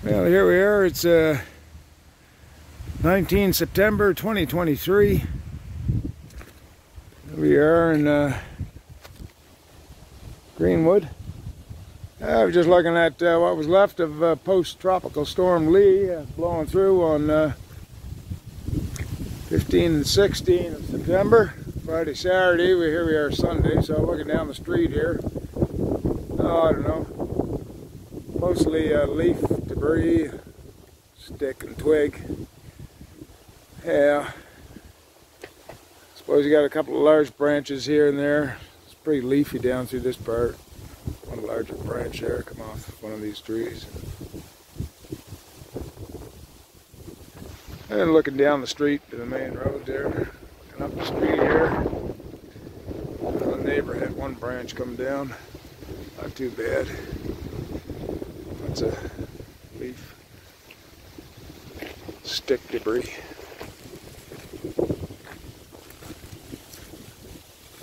Well, here we are. It's 19 September 2023. We are in Greenwood. I was just looking at what was left of post-tropical storm Lee blowing through on 15 and 16 of September. Friday, Saturday. Here we are Sunday. So looking down the street here. Oh, I don't know. Mostly leaf debris, stick and twig. Yeah. Suppose you got a couple of large branches here and there. It's pretty leafy down through this part. One larger branch there come off one of these trees. And looking down the street to the main road there. Looking up the street here. The neighbor had one branch come down. Not too bad. That's a leaf. Stick debris.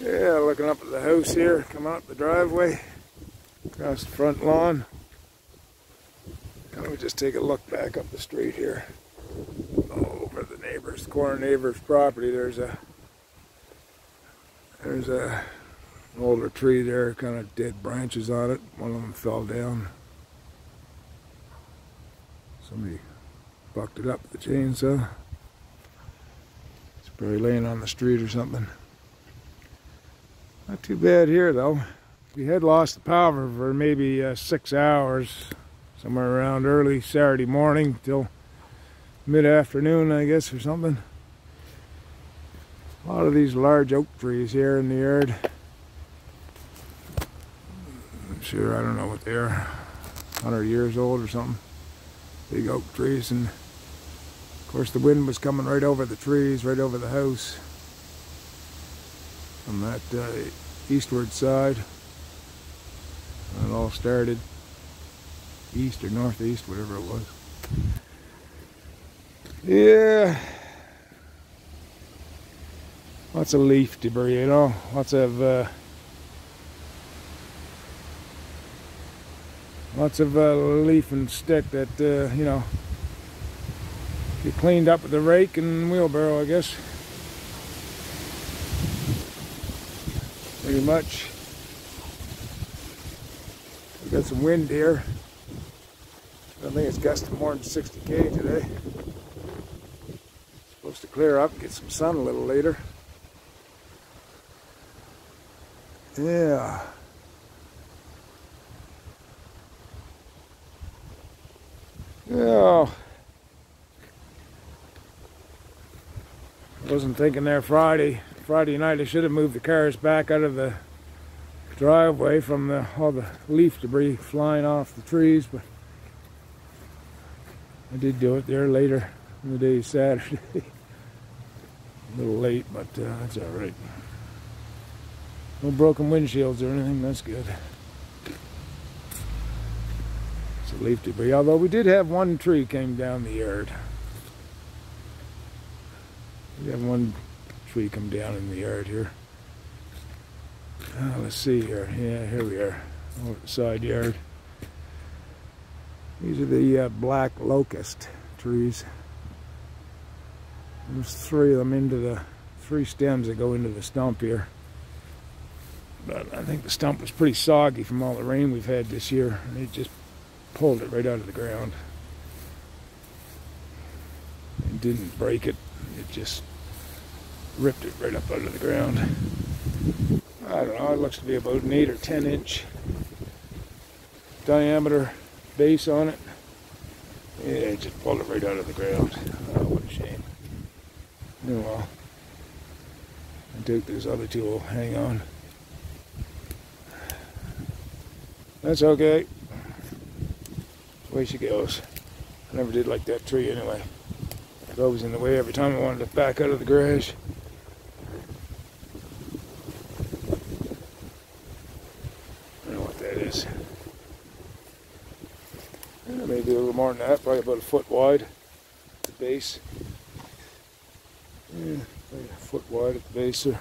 Yeah, looking up at the house here, coming up the driveway, across the front lawn. Let me just take a look back up the street here. Over the neighbor's, corner neighbor's property, there's an older tree there, kind of dead branches on it. One of them fell down. Somebody bucked it up with the chainsaw. It's probably laying on the street or something. Not too bad here though. We had lost the power for maybe 6 hours, somewhere around early Saturday morning till mid-afternoon, I guess, or something. A lot of these large oak trees here in the yard. I'm sure, I don't know what they are, 100 years old or something. Big oak trees, and of course the wind was coming right over the trees, right over the house from that eastward side. And it all started east or northeast, whatever it was. Yeah, lots of leaf debris, you know, lots of leaf and stick that you know, get cleaned up with a rake and wheelbarrow, I guess. Pretty much. We got some wind here. I think it's gusting more than 60 km today. Supposed to clear up and get some sun a little later. Yeah. Yeah. I wasn't thinking there Friday night I should have moved the cars back out of the driveway from all the leaf debris flying off the trees, but I did do it there later in the day, Saturday. A little late, but that's all right. No broken windshields or anything, that's good. It's a leaf debris, although we did have one tree came down the yard. We have one tree come down in the yard here. Let's see here. Yeah, here we are. Over the side yard. These are the black locust trees. There's three of them into the, three stems that go into the stump here. But I think the stump was pretty soggy from all the rain we've had this year. And it just pulled it right out of the ground. It didn't break it. It just ripped it right up out of the ground. I don't know, it looks to be about an 8 or 10 inch diameter base on it. Yeah, it just pulled it right out of the ground. Oh, what a shame. Oh well. I think those other two will hang on. That's okay. That's the way she goes. I never did like that tree anyway. It was always in the way every time I wanted to back out of the garage. Maybe a little more than that, probably about a foot wide at the base. Yeah, probably a foot wide at the base there.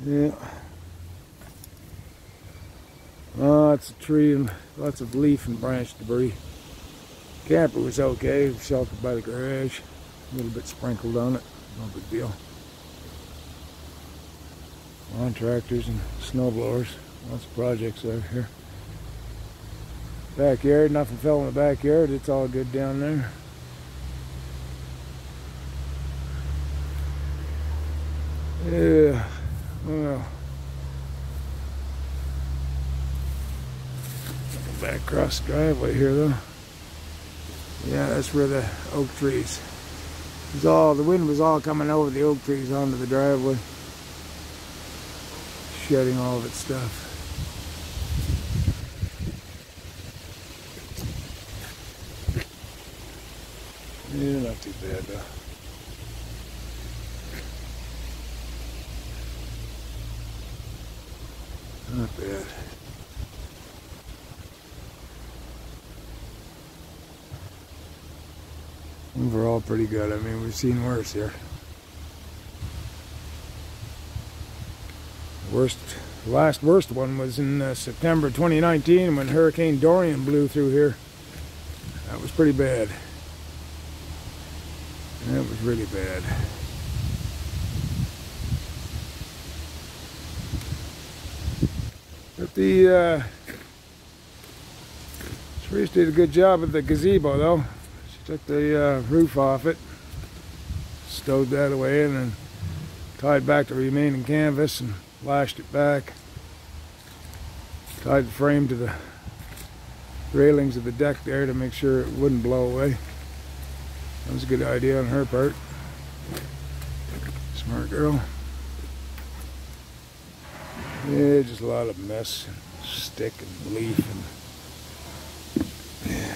Yeah. Lots of tree and lots of leaf and branch debris. Camper was okay, it was sheltered by the garage. A little bit sprinkled on it, no big deal. Lawn tractors and snow blowers, lots of projects out here. Backyard, nothing fell in the backyard, it's all good down there. Yeah, well. Back across the driveway here though. Yeah, that's where the oak trees. The wind was all coming over the oak trees onto the driveway, shedding all of its stuff. Yeah, not too bad though. Not bad. Overall pretty good. I mean, we've seen worse here. The last worst one was in September 2019 when Hurricane Dorian blew through here. That was pretty bad. That was really bad. But the Therese did a good job with the gazebo though. Took the roof off it, stowed that away, and then tied back the remaining canvas and lashed it back. Tied the frame to the railings of the deck there to make sure it wouldn't blow away. That was a good idea on her part. Smart girl. Yeah, just a lot of mess, and stick and leaf and yeah.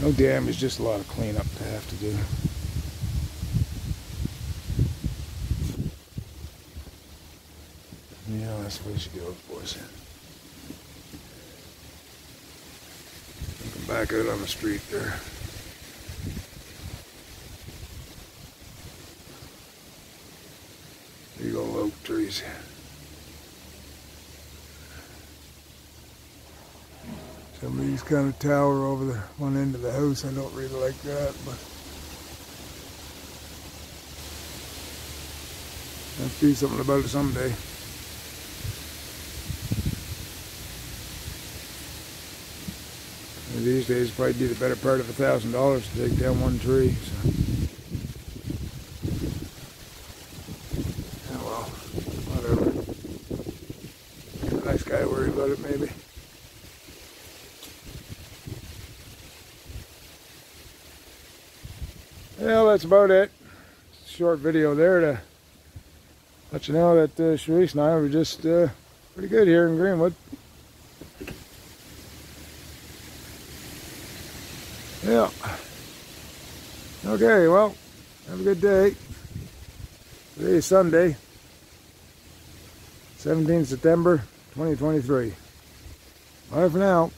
No damage, just a lot of cleanup to have to do. Yeah, that's the way she goes, boys. Come back out on the street there. Big old oak trees. Some of these kind of tower over the one end of the house. I don't really like that, but I have to do something about it someday. And these days, it'd probably be the better part of $1,000 to take down one tree. So. Oh well, whatever. The next guy worry about it maybe. Well, that's about it. Short video there to let you know that Sharice and I were just pretty good here in Greenwood. Yeah. Okay, well, have a good day. Today is Sunday, 17 September 2023. Bye for now.